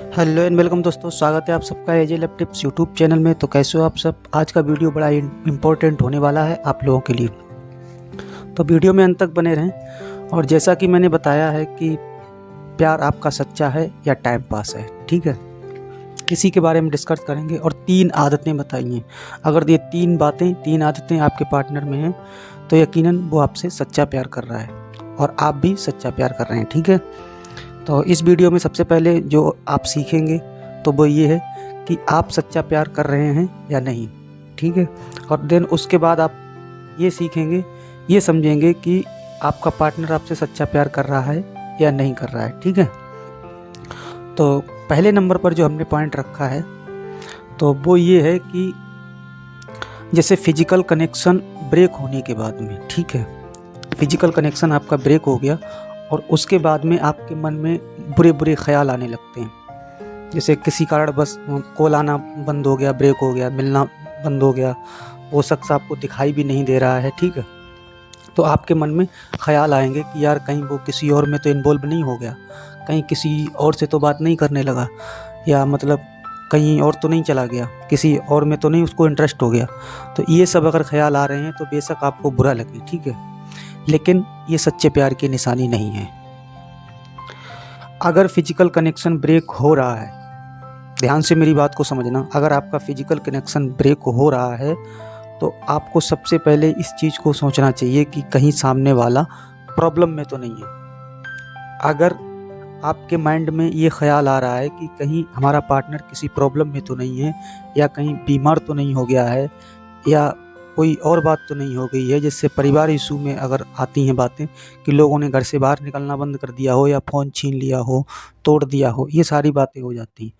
Hello and welcome दोस्तों, स्वागत है आप सबका एजे लैब टिप्स यूट्यूब चैनल में। तो कैसे हो आप सब। आज का वीडियो बड़ा इम्पोर्टेंट होने वाला है आप लोगों के लिए, तो वीडियो में अंत तक बने रहें। और जैसा कि मैंने बताया है कि प्यार आपका सच्चा है या टाइम पास है, ठीक है, इसी के बारे में डिस्कस करेंगे। और 3 आदतें बताई हैं। अगर ये 3 आदतें आपके पार्टनर में हैं तो यकीनन वो आपसे सच्चा प्यार कर रहा है और आप भी सच्चा प्यार कर रहे हैं, ठीक है। तो इस वीडियो में सबसे पहले जो आप सीखेंगे तो वो ये है कि आप सच्चा प्यार कर रहे हैं या नहीं, ठीक है। और देन उसके बाद आप ये सीखेंगे, ये समझेंगे कि आपका पार्टनर आपसे सच्चा प्यार कर रहा है या नहीं कर रहा है, ठीक है। तो पहले नंबर पर जो हमने पॉइंट रखा है तो वो ये है कि जैसे फिजिकल कनेक्शन ब्रेक होने के बाद में, ठीक है, फिजिकल कनेक्शन आपका ब्रेक हो गया और उसके बाद में आपके मन में बुरे बुरे ख्याल आने लगते हैं। जैसे किसी कारण बस कॉल आना बंद हो गया, ब्रेक हो गया, मिलना बंद हो गया, वो शख्स आपको दिखाई भी नहीं दे रहा है, ठीक है। तो आपके मन में ख्याल आएंगे कि यार कहीं वो किसी और में तो इन्वॉल्व नहीं हो गया, कहीं किसी और से तो बात नहीं करने लगा, या मतलब कहीं और तो नहीं चला गया, किसी और में तो नहीं उसको इंटरेस्ट हो गया। तो ये सब अगर ख्याल आ रहे हैं तो बेशक आपको बुरा लगे, ठीक है, लेकिन ये सच्चे प्यार की निशानी नहीं है। अगर फिजिकल कनेक्शन ब्रेक हो रहा है, ध्यान से मेरी बात को समझना, अगर आपका फिजिकल कनेक्शन ब्रेक हो रहा है तो आपको सबसे पहले इस चीज़ को सोचना चाहिए कि कहीं सामने वाला प्रॉब्लम में तो नहीं है। अगर आपके माइंड में ये ख्याल आ रहा है कि कहीं हमारा पार्टनर किसी प्रॉब्लम में तो नहीं है, या कहीं बीमार तो नहीं हो गया है, या कोई और बात तो नहीं हो गई है, जिससे परिवार इशू में अगर आती हैं बातें कि लोगों ने घर से बाहर निकलना बंद कर दिया हो, या फ़ोन छीन लिया हो, तोड़ दिया हो, ये सारी बातें हो जाती हैं।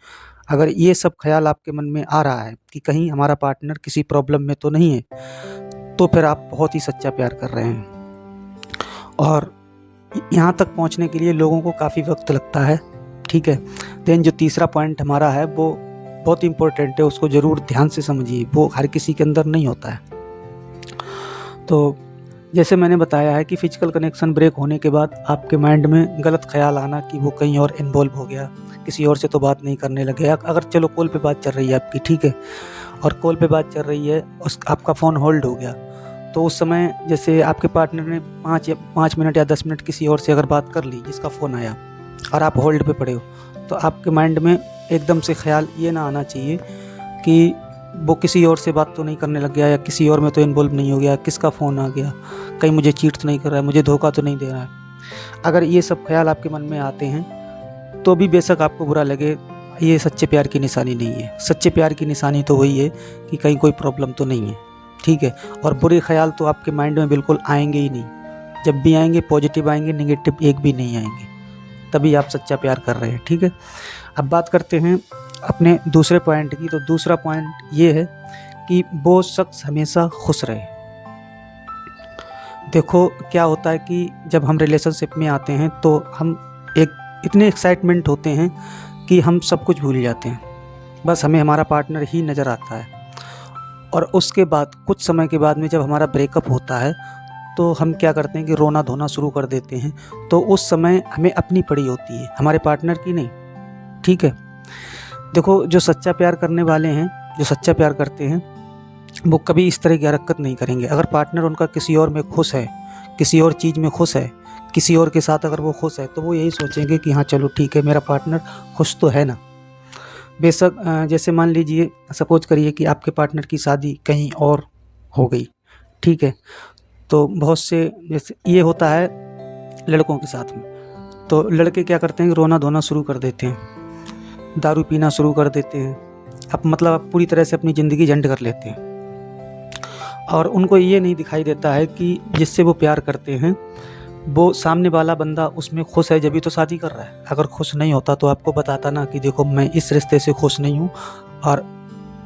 अगर ये सब ख्याल आपके मन में आ रहा है कि कहीं हमारा पार्टनर किसी प्रॉब्लम में तो नहीं है, तो फिर आप बहुत ही सच्चा प्यार कर रहे हैं। और यहाँ तक पहुँचने के लिए लोगों को काफ़ी वक्त लगता है, ठीक है। देन जो तीसरा पॉइंट हमारा है वो बहुत इम्पोर्टेंट है, उसको ज़रूर ध्यान से समझिए, वो हर किसी के अंदर नहीं होता है। तो जैसे मैंने बताया है कि फिजिकल कनेक्शन ब्रेक होने के बाद आपके माइंड में गलत ख्याल आना कि वो कहीं और इन्वॉल्व हो गया, किसी और से तो बात नहीं करने लगे। अगर चलो कॉल पे बात चल रही है आपकी, ठीक है, और कॉल पे बात चल रही है, उस आपका फ़ोन होल्ड हो गया, तो उस समय जैसे आपके पार्टनर ने 5 मिनट या 10 मिनट किसी और से अगर बात कर ली जिसका फ़ोन आया और आप होल्ड पे पड़े हो, तो आपके माइंड में एकदम से ख्याल ये ना आना चाहिए कि वो किसी और से बात तो नहीं करने लग गया, या किसी और में तो इन्वॉल्व नहीं हो गया, किसका फ़ोन आ गया, कहीं मुझे चीट तो नहीं कर रहा है, मुझे धोखा तो नहीं दे रहा है। अगर ये सब ख्याल आपके मन में आते हैं तो भी बेशक आपको बुरा लगे, ये सच्चे प्यार की निशानी नहीं है। सच्चे प्यार की निशानी तो वही है कि कहीं कोई प्रॉब्लम तो नहीं है, ठीक है। और बुरे ख्याल तो आपके माइंड में बिल्कुल आएंगे ही नहीं, जब भी आएंगे पॉजिटिव आएंगे, नेगेटिव एक भी नहीं आएंगे, तभी आप सच्चा प्यार कर रहे हैं, ठीक है। अब बात करते हैं अपने दूसरे पॉइंट की। तो दूसरा पॉइंट ये है कि वो शख्स हमेशा खुश रहे। देखो क्या होता है कि जब हम रिलेशनशिप में आते हैं तो हम इतने एक्साइटमेंट होते हैं कि हम सब कुछ भूल जाते हैं, बस हमें हमारा पार्टनर ही नज़र आता है। और उसके बाद कुछ समय के बाद में जब हमारा ब्रेकअप होता है तो हम क्या करते हैं कि रोना धोना शुरू कर देते हैं। तो उस समय हमें अपनी पड़ी होती है, हमारे पार्टनर की नहीं, ठीक है। देखो जो सच्चा प्यार करने वाले हैं, जो सच्चा प्यार करते हैं, वो कभी इस तरह की हरकत नहीं करेंगे। अगर पार्टनर उनका किसी और में खुश है, किसी और चीज़ में खुश है, किसी और के साथ अगर वो खुश है, तो वो यही सोचेंगे कि हाँ चलो ठीक है, मेरा पार्टनर खुश तो है ना। बेशक जैसे मान लीजिए, सपोज करिए कि आपके पार्टनर की शादी कहीं और हो गई, ठीक है। तो बहुत से जैसे ये होता है लड़कों के साथ में, तो लड़के क्या करते हैं, रोना धोना शुरू कर देते हैं, दारू पीना शुरू कर देते हैं, अब मतलब पूरी तरह से अपनी ज़िंदगी झंड कर लेते हैं। और उनको ये नहीं दिखाई देता है कि जिससे वो प्यार करते हैं वो सामने वाला बंदा उसमें खुश है, जब भी तो शादी कर रहा है। अगर खुश नहीं होता तो आपको बताता ना कि देखो मैं इस रिश्ते से खुश नहीं हूँ, और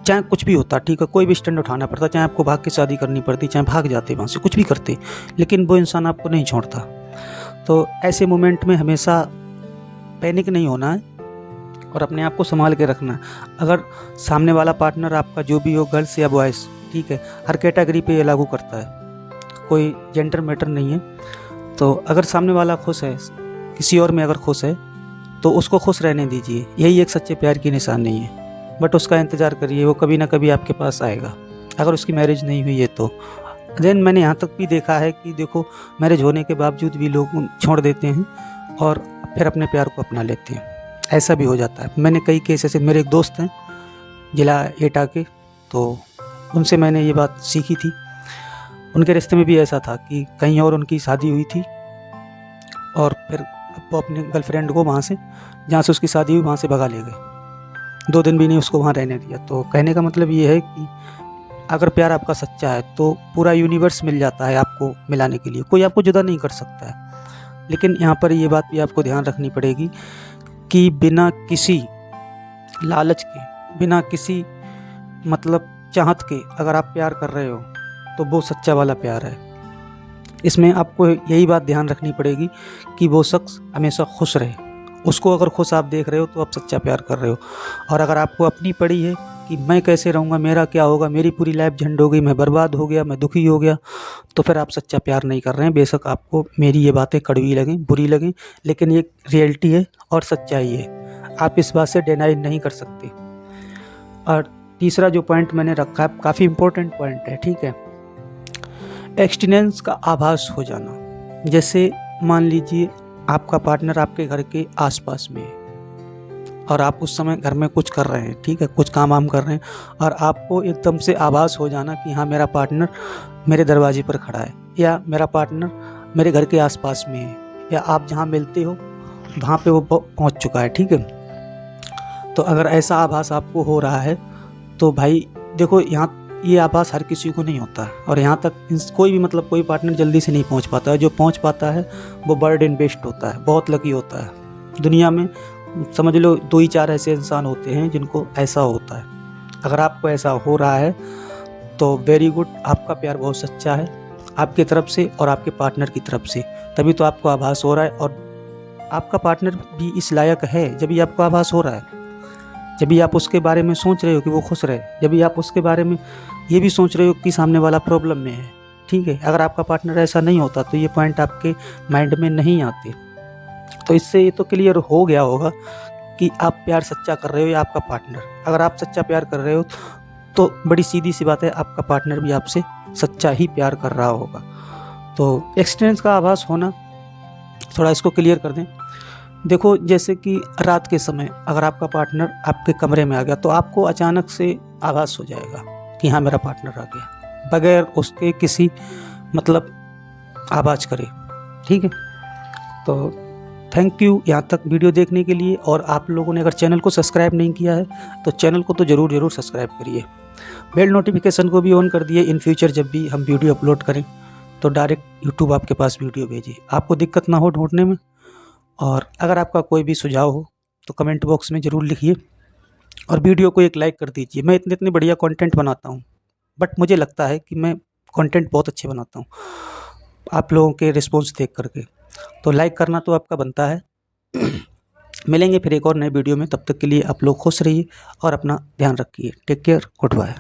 चाहे कुछ भी होता, ठीक है, कोई भी स्टैंड उठाना पड़ता, चाहे आपको भाग के शादी करनी पड़ती, चाहे भाग जाते वहाँ से, कुछ भी करते, लेकिन वो इंसान आपको नहीं छोड़ता। तो ऐसे मोमेंट में हमेशा पैनिक नहीं होना है और अपने आप को संभाल के रखना है। अगर सामने वाला पार्टनर आपका जो भी हो, गर्ल्स या बॉयज़, ठीक है, हर कैटेगरी पे ये लागू करता है, कोई जेंडर मैटर नहीं है। तो अगर सामने वाला खुश है, किसी और में अगर खुश है, तो उसको खुश रहने दीजिए, यही एक सच्चे प्यार की निशानी है। बट उसका इंतज़ार करिए, वो कभी ना कभी आपके पास आएगा, अगर उसकी मैरिज नहीं हुई है तो। देन मैंने यहाँ तक भी देखा है कि देखो, मैरिज होने के बावजूद भी लोग छोड़ देते हैं और फिर अपने प्यार को अपना लेते हैं, ऐसा भी हो जाता है। मैंने कई केस ऐसे, मेरे एक दोस्त हैं जिला एटा के, तो उनसे मैंने ये बात सीखी थी। उनके रिश्ते में भी ऐसा था कि कहीं और उनकी शादी हुई थी और फिर वो अपने गर्लफ्रेंड को वहाँ से, जहाँ से उसकी शादी हुई, वहाँ से भगा ले गए। 2 दिन भी नहीं उसको वहाँ रहने दिया। तो कहने का मतलब ये है कि अगर प्यार आपका सच्चा है तो पूरा यूनिवर्स मिल जाता है आपको मिलाने के लिए, कोई आपको जुदा नहीं कर सकता है। लेकिन यहाँ पर ये बात भी आपको ध्यान रखनी पड़ेगी कि बिना किसी लालच के, बिना किसी मतलब चाहत के अगर आप प्यार कर रहे हो तो वो सच्चा वाला प्यार है। इसमें आपको यही बात ध्यान रखनी पड़ेगी कि वो शख्स हमेशा खुश रहे। उसको अगर खुश आप देख रहे हो तो आप सच्चा प्यार कर रहे हो। और अगर आपको अपनी पड़ी है कि मैं कैसे रहूँगा, मेरा क्या होगा, मेरी पूरी लाइफ झंड हो गई, मैं बर्बाद हो गया, मैं दुखी हो गया, तो फिर आप सच्चा प्यार नहीं कर रहे हैं। बेशक आपको मेरी ये बातें कड़वी लगें, बुरी लगें, लेकिन ये रियलिटी है और सच्चाई है, आप इस बात से डिनाई नहीं कर सकते। और तीसरा जो पॉइंट मैंने रखा है, काफ़ी इम्पोर्टेंट पॉइंट है, ठीक है। एब्स्टिनेंस का आभास हो जाना। जैसे मान लीजिए आपका पार्टनर आपके घर के आसपास में है और आप उस समय घर में कुछ कर रहे हैं, ठीक है, कुछ काम वाम कर रहे हैं, और आपको एकदम से आभास हो जाना कि हाँ, मेरा पार्टनर मेरे दरवाजे पर खड़ा है, या मेरा पार्टनर मेरे घर के आसपास में है, या आप जहाँ मिलते हो वहाँ पे वो पहुँच चुका है, ठीक है। तो अगर ऐसा आभास आपको हो रहा है तो भाई देखो, यहाँ ये आभास हर किसी को नहीं होता है, और यहाँ तक कोई भी मतलब कोई पार्टनर जल्दी से नहीं पहुँच पाता है। जो पहुँच पाता है वो बर्ड एंड बेस्ट होता है, बहुत लकी होता है। दुनिया में समझ लो 2 ही 4 ऐसे इंसान होते हैं जिनको ऐसा होता है। अगर आपको ऐसा हो रहा है तो वेरी गुड, आपका प्यार बहुत सच्चा है आपकी तरफ से और आपके पार्टनर की तरफ से, तभी तो आपको आभास हो रहा है। और आपका पार्टनर भी इस लायक है जब भी आपको आभास हो रहा है, जब भी आप उसके बारे में सोच रहे हो कि वो खुश रहे, जब भी आप उसके बारे में ये भी सोच रहे हो कि सामने वाला प्रॉब्लम में है, ठीक है। अगर आपका पार्टनर ऐसा नहीं होता तो ये पॉइंट आपके माइंड में नहीं आते। तो इससे ये तो क्लियर हो गया होगा कि आप प्यार सच्चा कर रहे हो या आपका पार्टनर। अगर आप सच्चा प्यार कर रहे हो तो बड़ी सीधी सी बात है, आपका पार्टनर भी आपसे सच्चा ही प्यार कर रहा होगा। तो एक्सपीरियंस का आभास होना, थोड़ा इसको क्लियर कर दें। देखो, जैसे कि रात के समय अगर आपका पार्टनर आपके कमरे में आ गया तो आपको अचानक से आभास हो जाएगा कि हाँ, मेरा पार्टनर आ गया, बगैर उसके किसी मतलब आवाज़ करे, ठीक है। तो थैंक यू यहाँ तक वीडियो देखने के लिए। और आप लोगों ने अगर चैनल को सब्सक्राइब नहीं किया है तो चैनल को तो ज़रूर सब्सक्राइब करिए, बेल नोटिफिकेशन को भी ऑन कर दिए। इन फ्यूचर जब भी हम वीडियो अपलोड करें तो डायरेक्ट यूट्यूब आपके पास वीडियो भेजे, आपको दिक्कत ना हो ढूंढने में। और अगर आपका कोई भी सुझाव हो तो कमेंट बॉक्स में ज़रूर लिखिए और वीडियो को एक लाइक कर दीजिए। मैं इतने बढ़िया कंटेंट बनाता हूँ, बट मुझे लगता है कि मैं कंटेंट बहुत अच्छे बनाता हूँ आप लोगों के रिस्पॉन्स देख करके। तो लाइक करना तो आपका बनता है। मिलेंगे फिर एक और नए वीडियो में, तब तक के लिए आप लोग खुश रहिए और अपना ध्यान रखिए। Take care, good bye.